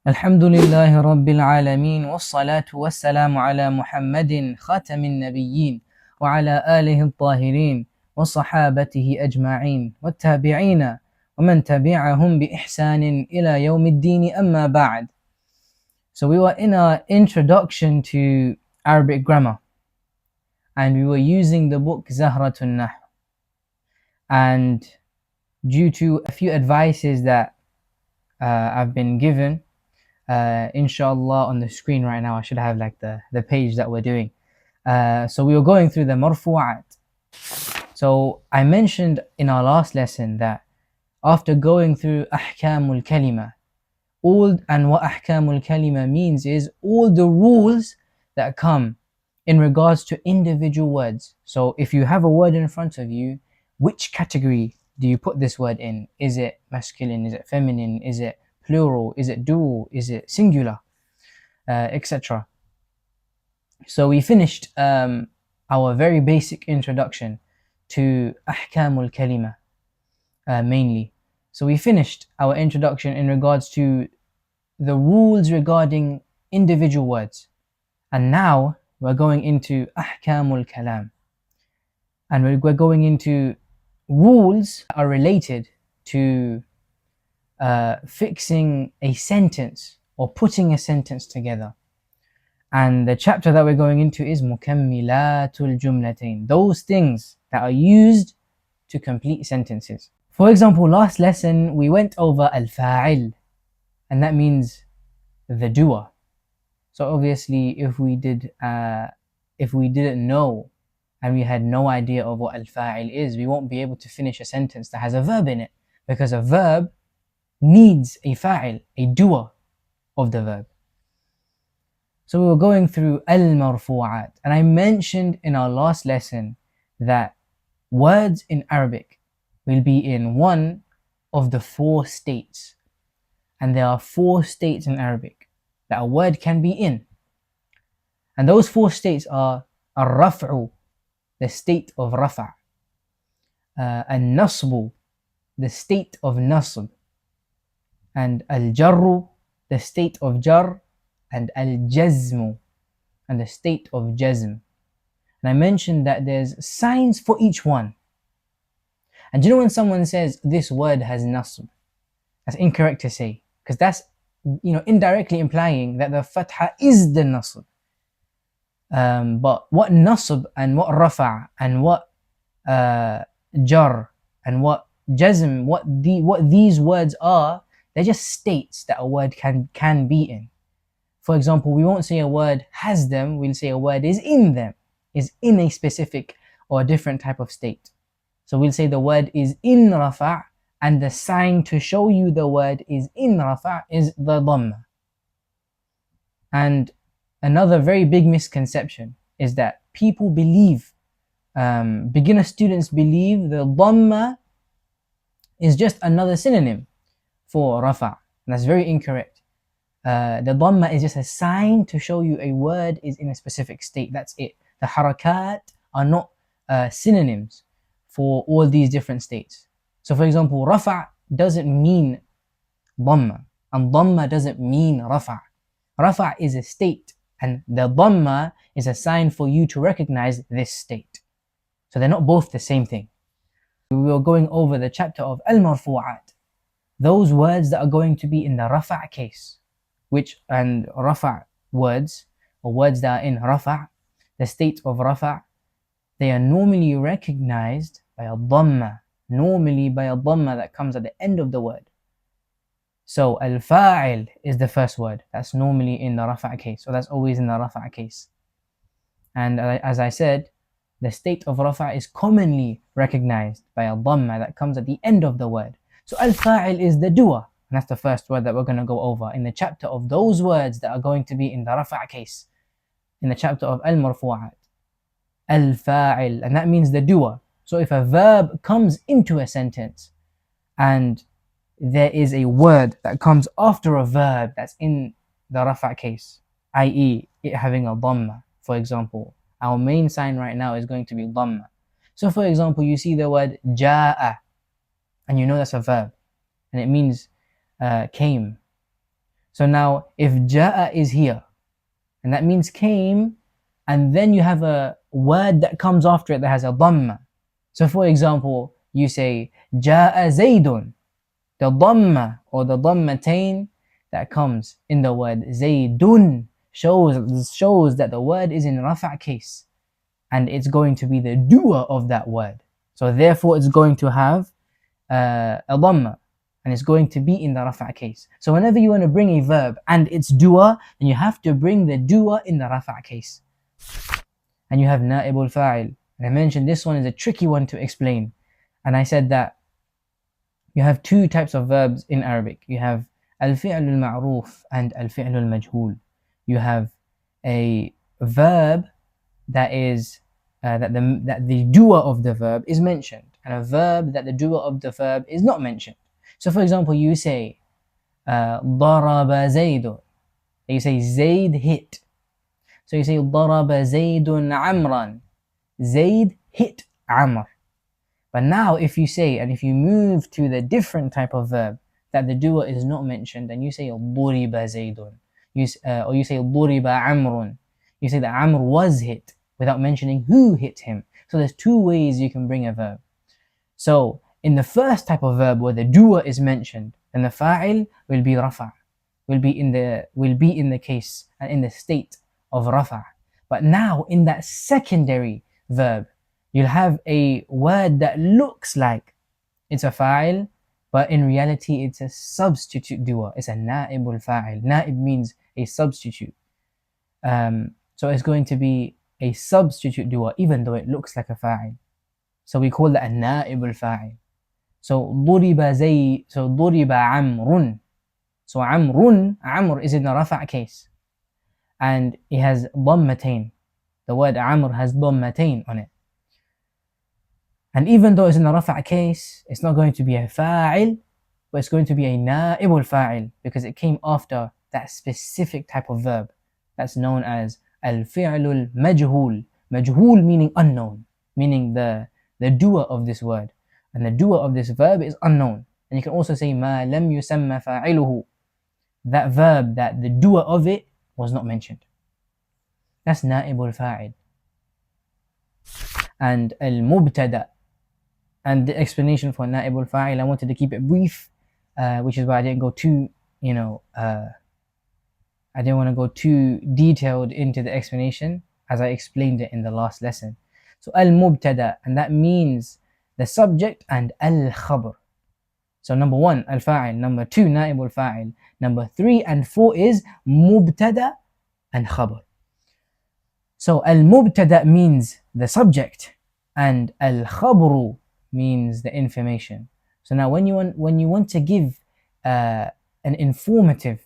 الحمد لله رب العالمين والصلاة والسلام على محمد خاتم النبيين وعلى آله الطاهرين وصحابته أجمعين والتابعين ومن تبعهم بإحسان إلى يوم الدين أما بعد. So we were in our introduction to Arabic grammar and we were using the book Zahratun Nahr, and due to a few advices that I've been given, inshallah on the screen right now I should have like the page that we're doing. So we were going through the marfu'at. So I mentioned in our last lesson that after going through ahkamul kalima, and what ahkamul kalima means is all the rules that come in regards to individual words. So if you have a word in front of you, which category do you put this word in? Is it masculine? Is it feminine? Is it plural? Is it dual? Is it singular? Etc. So we finished our very basic introduction to ahkamul kalima mainly. So we finished our introduction in regards to the rules regarding individual words, and now we're going into ahkamul kalam, and we're going into rules that are related to fixing a sentence or putting a sentence together. And the chapter that we're going into is mukammilatul jumlatain, those things that are used to complete sentences. For example, last lesson we went over al-fa'il, and that means the doer. So obviously if we didn't know and we had no idea of what al-fa'il is, we won't be able to finish a sentence that has a verb in it, because a verb needs a fa'il, a doer of the verb. So we were going through al-marfu'at, and I mentioned in our last lesson that words in Arabic will be in one of the 4 states, and there are 4 states in Arabic that a word can be in, and those 4 states are al-raf'u, the state of rafa', al-nasbu, the state of nasb, and al-jarru, the state of jar, and al-jazmu, and the state of jazm. And I mentioned that there's signs for each one. And do you know when someone says this word has nasb, that's incorrect to say, because that's indirectly implying that the fatha is the nasb. But what nasb and what rafa' and what jar and what jazm, what these words are, they're just states that a word can be in. For example, we won't say a word has them, we'll say a word is in them, is in a specific or a different type of state. So we'll say the word is in rafa', and the sign to show you the word is in rafa' is the dhamma. And another very big misconception is that people believe, beginner students believe the dhamma is just another synonym for rafa', and that's very incorrect. The dhamma is just a sign to show you a word is in a specific state. That's it. The harakat are not synonyms for all these different states. So for example, rafa' doesn't mean dhamma, and dhamma doesn't mean rafa'. Rafa' is a state, and the dhamma is a sign for you to recognize this state. So they're not both the same thing. We were going over the chapter of al-marfu'at, those words that are going to be in the rafa' case, and rafa' words, or words that are in rafa', the state of rafa', they are normally recognized by a dhamma, that comes at the end of the word. So al-fa'il is the first word, that's normally in the rafa' case, so that's always in the rafa' case. And as I said, the state of rafa' is commonly recognized by a dhamma that comes at the end of the word. So al-fa'il is the doer, and that's the first word that we're going to go over in the chapter of those words that are going to be in the rafa' case, in the chapter of al-marfu'at. Al-fa'il, and that means the doer. So if a verb comes into a sentence and there is a word that comes after a verb that's in the rafa' case, i.e. it having a dhamma, for example, our main sign right now is going to be dhamma. So for example, you see the word ja'a, and you know that's a verb, and it means came. So now if ja'a is here, and that means came, and then you have a word that comes after it that has a dhamma. So for example, you say ja'a zaydun. The dhamma or the dhammatain that comes in the word zaydun shows that the word is in rafa' case, and it's going to be the doer of that word. So therefore it's going to have a dhamma, and it's going to be in the rafa' case. So whenever you want to bring a verb and its doer, then you have to bring the doer in the rafa' case. And you have na'ibul fa'il. And I mentioned this one is a tricky one to explain. And I said that you have two types of verbs in Arabic. You have al-fi'l al-ma'ruf and al-fi'l al-majhul. You have a verb that is that the doer of the verb is mentioned, and a verb that the doer of the verb is not mentioned. So, for example, you say ضرب زيد. You say Zayd hit. So you say ضرب زيد عمرا. Zayd hit Amr. But now if you say, and if you move to the different type of verb that the doer is not mentioned, and you say ضرب زيد, or you say ضرب عمر, you say that Amr was hit without mentioning who hit him. So there's two ways you can bring a verb. So in the first type of verb where the doer is mentioned, then the fa'il will be rafa', will be in the case and in the state of rafa'. But now in that secondary verb, you'll have a word that looks like it's a fa'il, but in reality it's a substitute doer. It's a na'ibul fa'il. Na'ib means a substitute. So it's going to be a substitute doer even though it looks like a fa'il. So we call that a na'ibul fa'il. So ضرب عمرٌ. So Amr is in the rafa' case, and it has dhammatain. The word Amr has dhammatain on it. And even though it's in the rafa' case, it's not going to be a fa'il, but it's going to be a na'ibul fa'il because it came after that specific type of verb that's known as al-fi'lul majhul. Majhul meaning unknown, meaning the doer of this word. And the doer of this verb is unknown. And you can also say ma lam yusamma fa'iluhu. That verb that the doer of it was not mentioned. That's na'ibul fa'il. And al-mubtada. And the explanation for na'ibul fa'il, I wanted to keep it brief, which is why I didn't go too, I didn't want to go too detailed into the explanation as I explained it in the last lesson. So al-mubtada, and that means the subject, and al-khabar. So number one, al-fa'il. Number two, na'ibul fa'il. Number 3 and 4 is mubtada and khabar. So al-mubtada means the subject, and al-khabru means the information. So now when you want to give an informative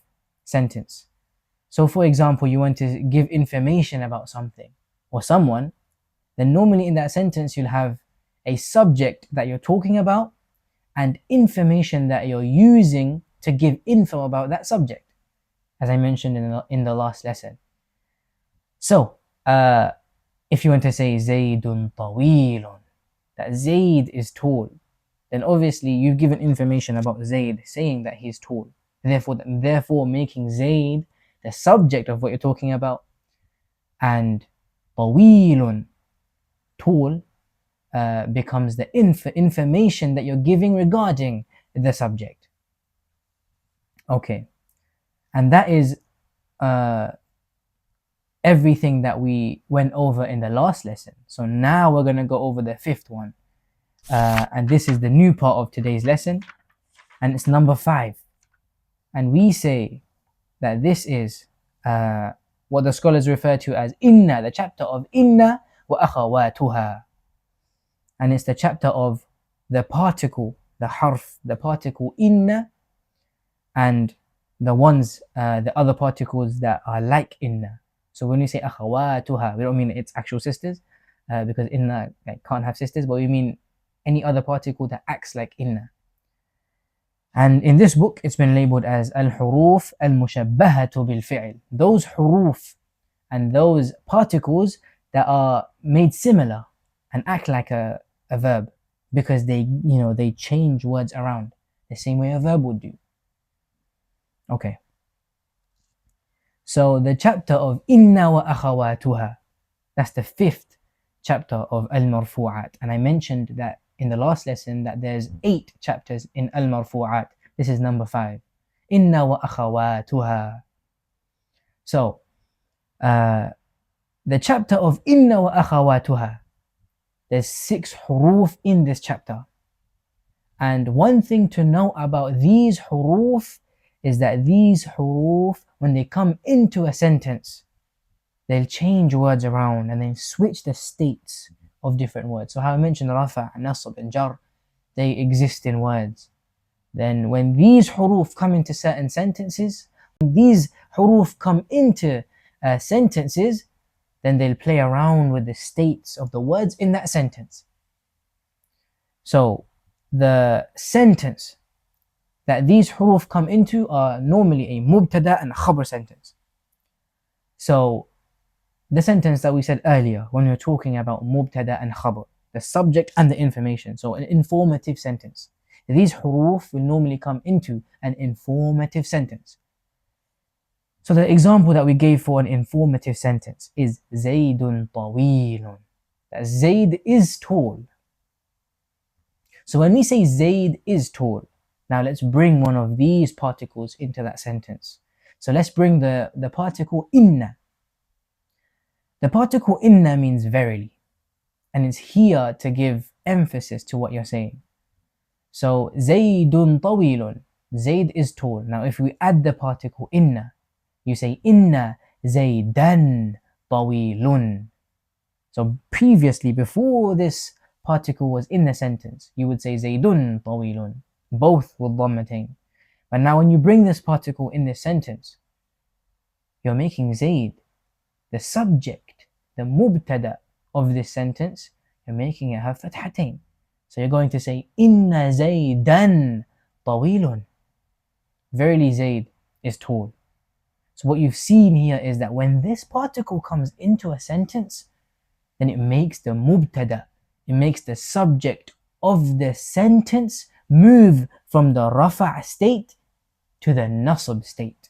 sentence, so for example you want to give information about something or someone, then normally in that sentence you'll have a subject that you're talking about and information that you're using to give info about that subject, as I mentioned in the last lesson. So if you want to say Zaydun tawilun, that Zayd is tall, then obviously you've given information about Zayd, saying that he's tall. Therefore making Zayd the subject of what you're talking about, and tawilun, tall, becomes the information that you're giving regarding the subject. Okay, and that is everything that we went over in the last lesson. So now we're going to go over the 5th one, and this is the new part of today's lesson, and it's number 5. And we say that this is what the scholars refer to as inna, the chapter of inna wa akhawatuha. And it's the chapter of the particle, the harf, the particle inna, and the ones, the other particles that are like inna. So when we say akhawatuha, we don't mean its actual sisters, because inna can't have sisters, but we mean any other particle that acts like inna. And in this book, it's been labeled as al-huruf al-mushabbahatu bil-fi'l. Those huruf and those particles that are made similar and act like a verb, because they change words around the same way a verb would do. Okay. So the chapter of Inna wa akhawatuha, that's the 5th chapter of Al-Marfu'at. And I mentioned that in the last lesson that there's 8 chapters in Al-Marfu'at. This is number 5. Inna wa akhawatuha. So the chapter of Inna wa akhawatuha, there's 6 huruf in this chapter. And one thing to know about these huruf is that these huruf, when they come into a sentence, they'll change words around and then switch the states of different words. So how I mentioned rafa, nasab and jar, they exist in words. Then when these huruf come into certain sentences, then they'll play around with the states of the words in that sentence. So the sentence that these huruf come into are normally a mubtada and khabar sentence. So the sentence that we said earlier when we were talking about mubtada and khabar, the subject and the information, so an informative sentence. These huruf will normally come into an informative sentence. So the example that we gave for an informative sentence is Zaydun tawilun. That Zayd is tall. So when we say Zayd is tall, now let's bring one of these particles into that sentence. So let's bring the particle inna. The particle inna means verily, and it's here to give emphasis to what you're saying. So Zaydun tawilun, Zayd is tall. Now if we add the particle inna, you say inna Zaydan tawilun. So previously, before this particle was in the sentence, you would say Zaydun tawilun, both with dhammatain. But now when you bring this particle in this sentence, you're making Zayd the subject, the mubtada of this sentence, you're making it have fathatain. So you're going to say inna Zaydan tawilun. Verily Zayd is tall. So what you've seen here is that when this particle comes into a sentence, then it makes the mubtada, it makes the subject of the sentence move from the rafa' state to the nasab state.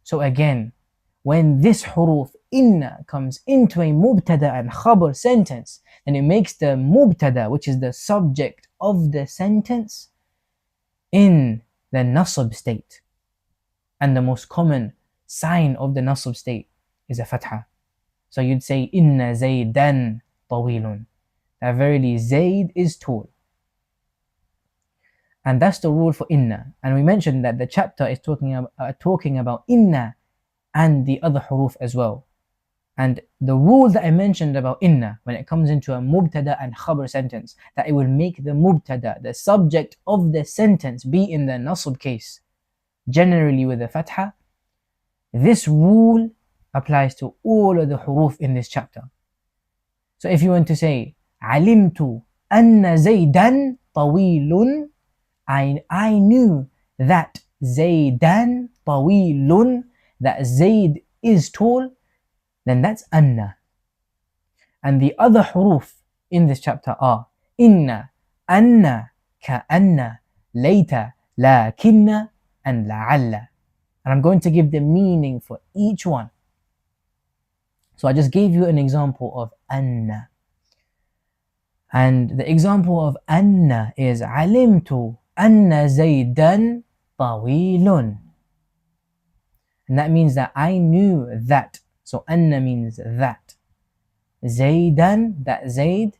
So again, when this huruf inna comes into a mubtada and khabar sentence, then it makes the mubtada, which is the subject of the sentence, in the nasab state. And the most common sign of the nasab state is a fatha. So you'd say inna Zaydan tawilun, that verily Zayd is tall. And that's the rule for inna. And we mentioned that the chapter is talking about inna and the other huruf as well. And the rule that I mentioned about inna, when it comes into a mubtada and khabar sentence, that it will make the mubtada, the subject of the sentence, be in the nasab case, generally with a fatha. This rule applies to all of the huruf in this chapter. So if you want to say alimtu anna Zaydan tawilun, I knew that Zaydan tawilun, that Zayd is tall, then that's anna. And the other huruf in this chapter are inna, anna, ka'anna, layta, lakinna, and la'alla. And I'm going to give the meaning for each one. So I just gave you an example of anna. And the example of anna is alimtu anna Zaydan tawilun. And that means that I knew that. So anna means that. Zaydan, that Zayd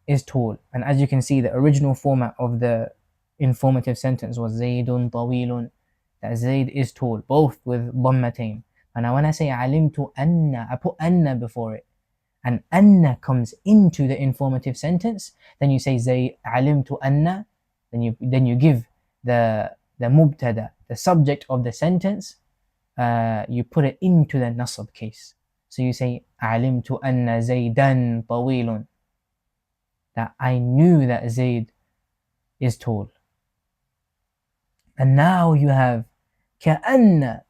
is tall. And as you can see, the original format of the informative sentence was Zaydun tawilun, that Zayd is tall, both with dhammatain. And now when I say alimtu anna, I put anna before it, and anna comes into the informative sentence, then you say alimtu anna, then you give the mubtada, the subject of the sentence, you put it into the nasab case. So you say alimtu anna Zaydan tawilun, that I knew that Zayd is tall. And now you have ka'anna.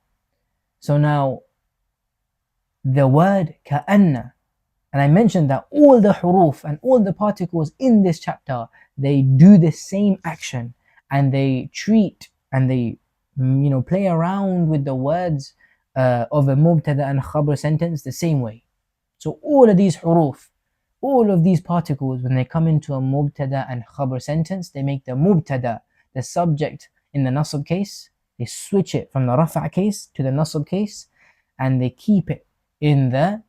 So now the word ka'anna, and I mentioned that all the huruf and all the particles in this chapter, they do the same action, and they treat and they play around with the words of a mubtada and khabar sentence the same way. So all of these huruf, all of these particles, when they come into a mubtada and khabar sentence, they make the mubtada the subject in the nasab case. They switch it from the rafa' case to the nasab case, and they keep it in the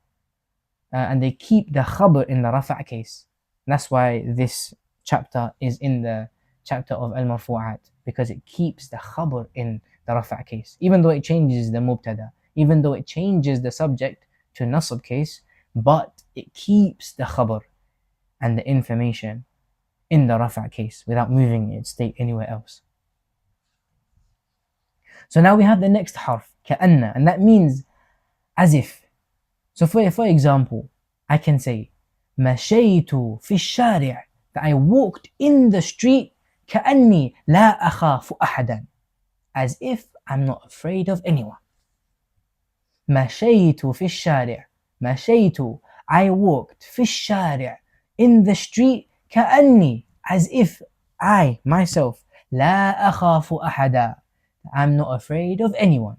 and they keep the khabar in the rafa' case. And that's why this chapter is in the chapter of al-marfu'at, because it keeps the khabar in the rafa' case, even though it changes the mubtada, even though it changes the subject to nasab case, but it keeps the khabar and the information in the rafa' case without moving its state anywhere else. So now we have the next harf, كأن, and that means as if. So for example, I can say مشيت في الشارع, that I walked in the street, كأني لا أخاف أحدا, as if I'm not afraid of anyone. مشيت في الشارع, مشيت, I walked, في الشارع, in the street, كأني, as if I myself, لا أخاف أحدا, I'm not afraid of anyone.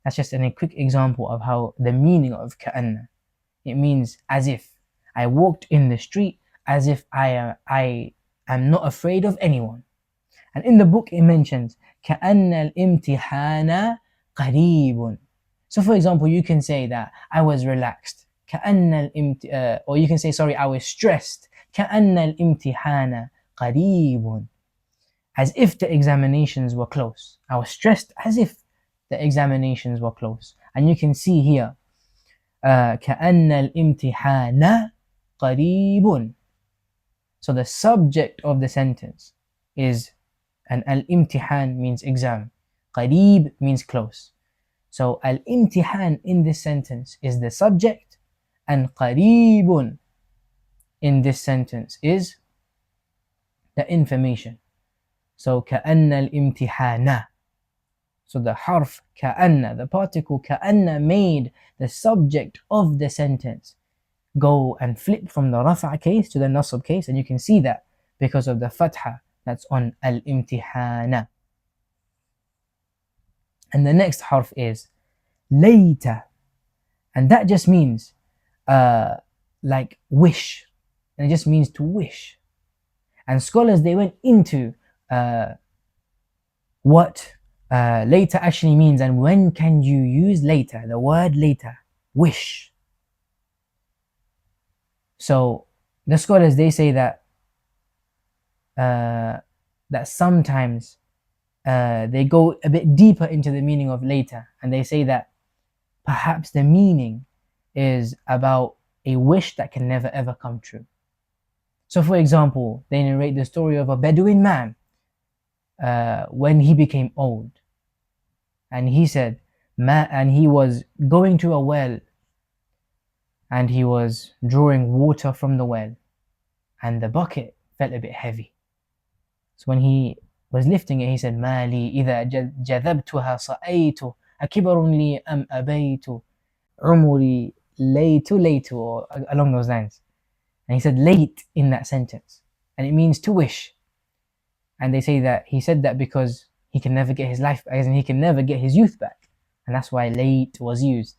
That's just a quick example of how the meaning of كأن. It means as if. I walked in the street as if I am not afraid of anyone. And in the book it mentions كأن الامتحان قريب. So for example, you can say that I was relaxed. Or you can say, sorry, I was stressed. كأن الامتحان قريب. As if the examinations were close. I was stressed as if the examinations were close. And you can see here كأن الامتحان قريب. So the subject of the sentence is, and al-imtihan means exam, قريب means close. So al-imtihan in this sentence is the subject, and قريب in this sentence is the information. So كأن الامتحان. So the harf كأن, the particle كأن, made the subject of the sentence go and flip from the rafa' case to the nasab case, and you can see that because of the fatha that's on al-imtihana. And the next harf is layta, and that just means like wish, and it just means to wish. And scholars, they went into what later actually means, and when can you use later, the word later, wish. So the scholars, they say that that sometimes they go a bit deeper into the meaning of later, and they say that perhaps the meaning is about a wish that can never ever come true. So for example, they narrate the story of a Bedouin man when he became old, and he said, and he was going to a well, and he was drawing water from the well, and the bucket felt a bit heavy. So when he was lifting it, he said, ما لي إذا جذبتها صأيت أكبر لي أم أبيت عمري ليت, or along those lines. And he said late in that sentence, and it means to wish. And they say that he said that because he can never get his life back, and he can never get his youth back, and that's why late was used.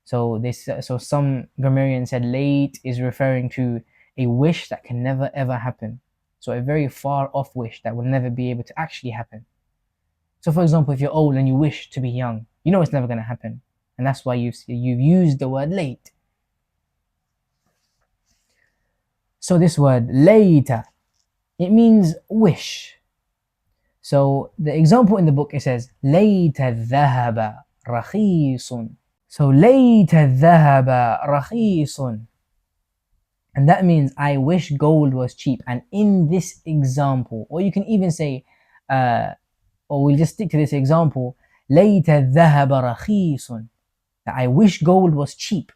So some grammarians said late is referring to a wish that can never ever happen. So a very far off wish that will never be able to actually happen. So for example, if you're old and you wish to be young, you know it's never going to happen, and that's why you've used the word late. So this word later, it means wish. So the example in the book, it says ليت الذهب رخيص. So ليت الذهب رخيص, and that means I wish gold was cheap. And in this example, or you can even say, or we'll just stick to this example, ليت الذهب رخيص, that I wish gold was cheap.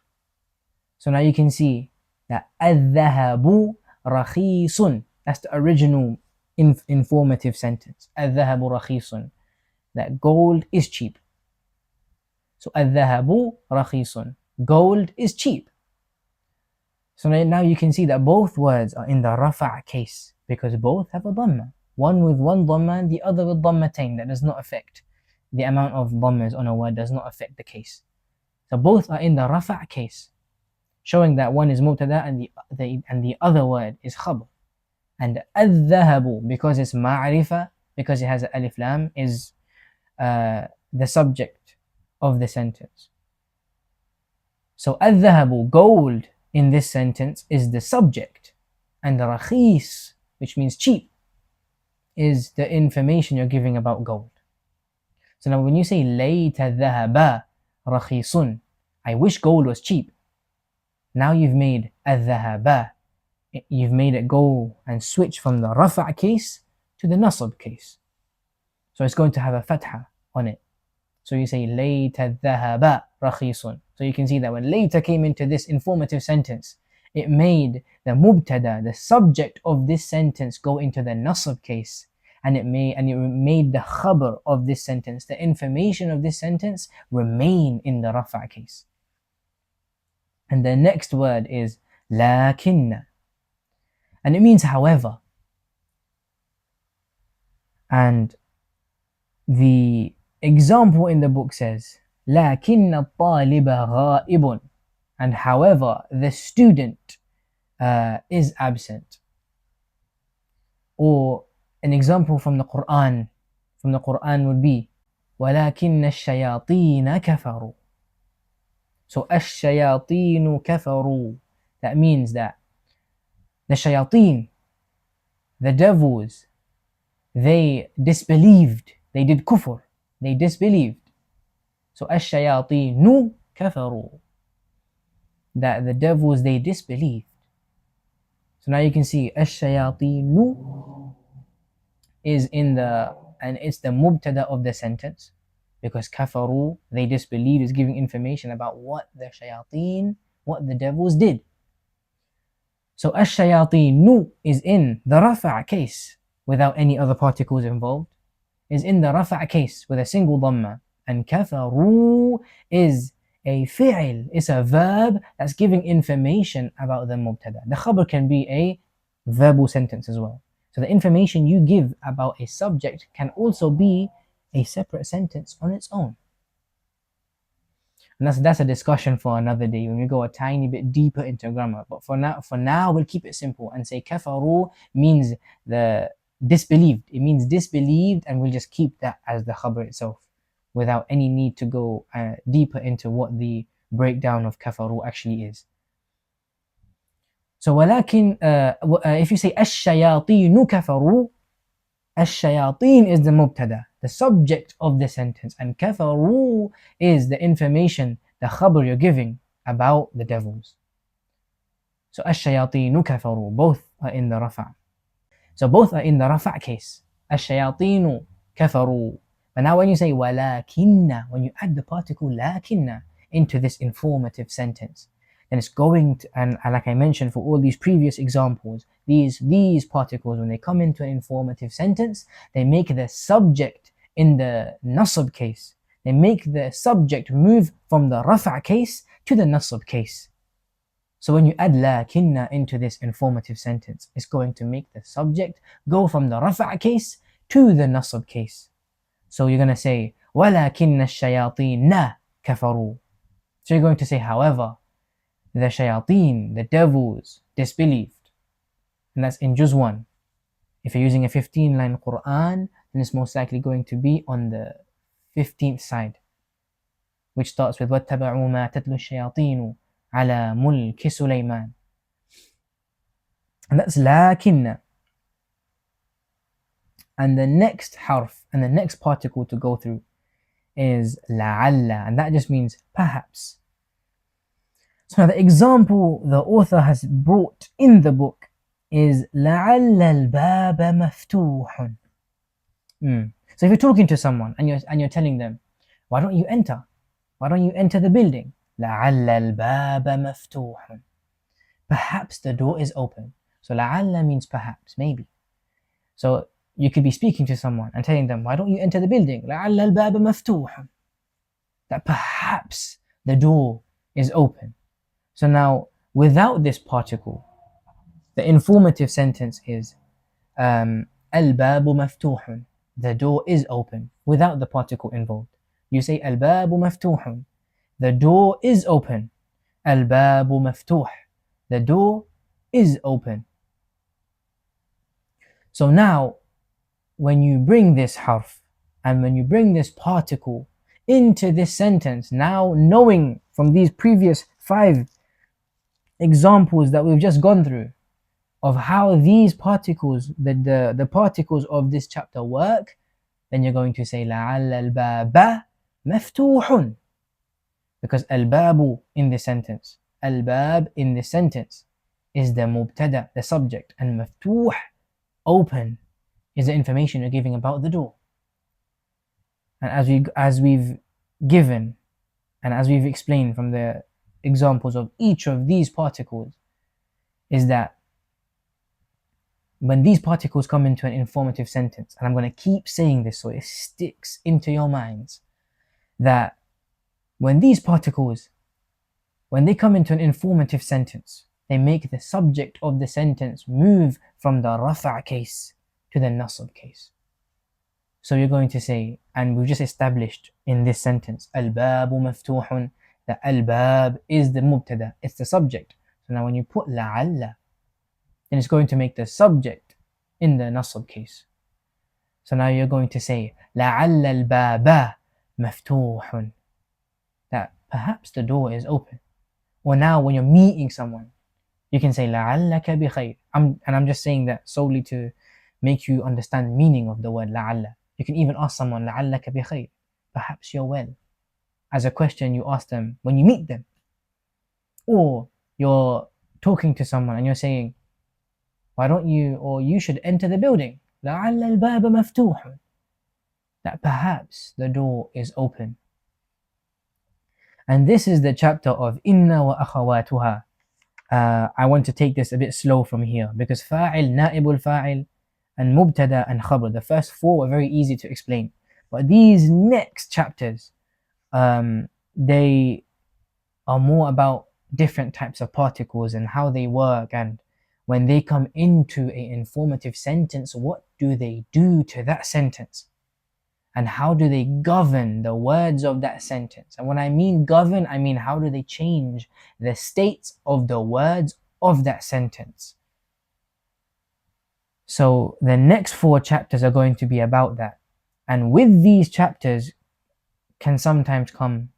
So now you can see that الذهب رخيص, that's the original informative sentence. الذهب رخيص, that gold is cheap. So الذهب رخيص, gold is cheap. So now you can see that both words are in the rafa' case because both have a dhamma. One with one dhamma and the other with dhammatain. That does not affect the amount of dhammas on a word does not affect the case. So both are in the rafa' case, showing that one is mubtada and the other word is khabar. And al-dhahabu, because it's ma'rifa, because it has an alif lam, is the subject of the sentence. So al-dhahabu, gold, in this sentence is the subject, and rakhis, which means cheap, is the information you're giving about gold. So now when you say layta dhahaba rakhisun, I wish gold was cheap. Now you've made al-dhahaba, you've made it go and switch from the rafa' case to the nasab case. So it's going to have a fatha on it. So you say layta dhahaba rakhisun. So you can see that when layta came into this informative sentence, it made the mubtada, the subject of this sentence, go into the nasab case, and it made the khabar of this sentence, the information of this sentence, remain in the rafa' case. And the next word is lakinna, and it means however. And the example in the book says لكن الطالب غائب, and however the student is absent. Or an example from the Quran would be ولكن الشياطين كفروا. So الشياطين كفروا, that means that the shayateen, the devils, they disbelieved, they did kufr, they disbelieved. So الشياطين كفروا, that the devils, they disbelieved. So now you can see الشياطين is in the, and it's the mubtada of the sentence, because kafaru, they disbelieve, is giving information about what the shayateen, what the devils did. So ash-shayateen is in the rafa' case without any other particles involved, is in the rafa' case with a single dhamma, and kafaru is a fi'il, it's a verb that's giving information about the mubtada. The khabar can be a verbal sentence as well. So the information you give about a subject can also be a separate sentence on its own. And that's a discussion for another day when we go a tiny bit deeper into grammar. But for now we'll keep it simple and say kafaru means the disbelieved. It means disbelieved, and we'll just keep that as the khabar itself without any need to go deeper into what the breakdown of kafaru actually is. So ولكن if you say الشياطين كفروا, الشياطين is the mubtada, the subject of the sentence, and kafaru is the information, the khabar you're giving about the devils. So الشياطين كفروا, both are in the rafa'. So both are in the rafa' case. الشياطين كفروا. But now when you say ولكن, when you add the particle لكن into this informative sentence, then it's going to, and like I mentioned for all these previous examples, these particles, when they come into an informative sentence, they make the subject in the nasab case, they make the subject move from the rafa' case to the nasab case. So when you add lakinna into this informative sentence, it's going to make the subject go from the rafa' case to the nasab case. So you're going to say وَلَكِنَّ الشَّيَاطِينَ كَفَرُوا. So you're going to say, however, the shayateen, the devils, disbelieved. And that's in Juz 1. If you're using a 15-line Quran, then it's most likely going to be on the 15th side, which starts with وَاتَّبَعُوا مَا تَتْلُو الشَّيَاطِينُ عَلَى مُلْكِ سُلَيْمَانَ. And that's لَكِنَّ. And the next harf and the next particle to go through is لَعَلَّ, and that just means perhaps. So now the example the author has brought in the book is لَعَلَّ الْبَابَ مَفْتُوحٌ. So if you're talking to someone and you're telling them, why don't you enter? Why don't you enter the building? لَعَلَّ الْبَابَ مَفْتُوحٌ. Perhaps the door is open. So لَعَلَّ means perhaps, maybe. So you could be speaking to someone and telling them, why don't you enter the building? لَعَلَّ الْبَابَ مَفْتُوحٌ. That perhaps the door is open. So now, without this particle, the informative sentence is الباب مفتوح. the door is open without the particle involved. You say الباب مفتوح, the door is open. الباب مفتوح, the door is open. So now, when you bring this harf and when you bring this particle into this sentence, now knowing from these previous 5 examples that we've just gone through of how these particles, the particles of this chapter work, then you're going to say لعل الباب مفتوح, because الباب in this sentence, الباب in this sentence is the mubtada, the subject, and مفتوح, open, is the information you're giving about the door. And as we've given and as we've explained from the examples of each of these particles, is that when these particles come into an informative sentence, and I'm going to keep saying this so it sticks into your minds, that when these particles, when they come into an informative sentence, they make the subject of the sentence move from the rafa' case to the nasab case. So you're going to say, and we've just established in this sentence, الباب مفتوح, that الباب is the mubtada, it's the subject. So now when you put لعل, then it's going to make the subject in the nasab case. So now you're going to say لعل الباب مفتوح, that perhaps the door is open. Or now when you're meeting someone, you can say لعلك بخير. And I'm just saying that solely to make you understand the meaning of the word لعل. You can even ask someone لعلك بخير, perhaps you're well, as a question you ask them when you meet them. Or you're talking to someone and you're saying, why don't you, or you should enter the building, لعل الباب مفتوح, that perhaps the door is open. And this is the chapter of inna wa akhawatuha. I want to take this a bit slow from here, because fa'il, na'ibul fa'il, and mubtada and khabar, the first 4 were very easy to explain. But these next chapters, they are more about different types of particles and how they work, and when they come into an informative sentence, what do they do to that sentence? And how do they govern the words of that sentence? And when I mean govern, I mean how do they change the states of the words of that sentence? So the next 4 chapters are going to be about that. And with these chapters can sometimes come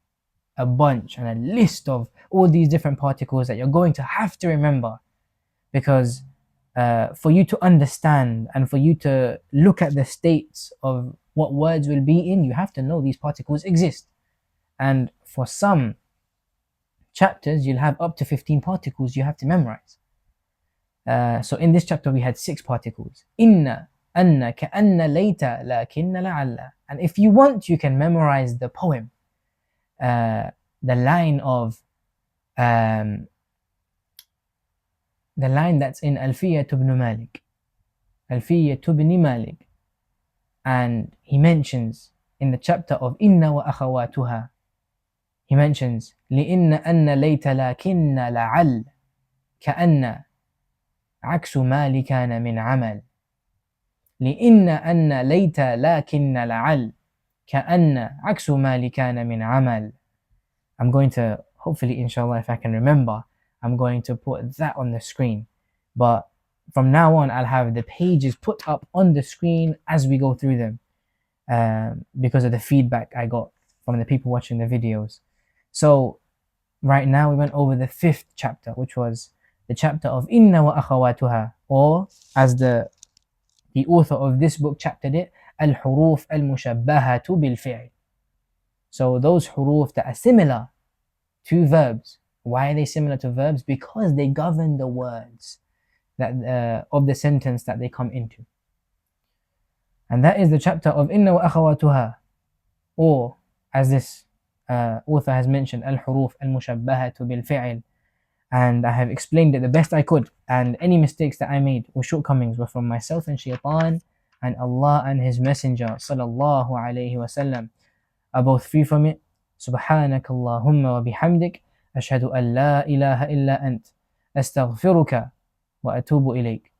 a bunch and a list of all these different particles that you're going to have to remember, because for you to understand and for you to look at the states of what words will be in, you have to know these particles exist. And for some chapters, you'll have up to 15 particles you have to memorize. So in this chapter, we had 6 particles. Inna, anna, ka'anna, layta, lakinna, la'alla. And if you want, you can memorize the poem. The line that's in Alfiya ibn Malik. Alfiya ibn Malik. And he mentions in the chapter of Inna wa akhawatuha, he mentions لِإِنَّ أَنَّ لَيْتَ لَكِنَّ لَعَلْ كَأَنَّ عكس ما لكان من عمل. لإن أن ليت لكن لعل كأن عكس ما لكان من عمل. I'm going to, hopefully inshallah, if I can remember, I'm going to put that on the screen. But from now on, I'll have the pages put up on the screen as we go through them, because of the feedback I got from the people watching the videos. So right now we went over the 5th chapter, which was the chapter of Inna wa akhawatuha, or as the author of this book chaptered it, al-huruf al-mushabbahatu bil-fi'l. So those huruf that are similar to verbs. Why are they similar to verbs? Because they govern the words that of the sentence that they come into. And that is the chapter of Inna wa akhawatuha, or as this author has mentioned, al-huruf al-mushabbahatu bil-fi'l. And I have explained it the best I could, and any mistakes that I made or shortcomings were from myself and shaitan, and Allah and His Messenger sallallahu alayhi wasallam are both free from it. Subhanak Allahumma wa bihamdik, ashhadu an la ilaha illa ant, astaghfiruka wa atubu ilayk.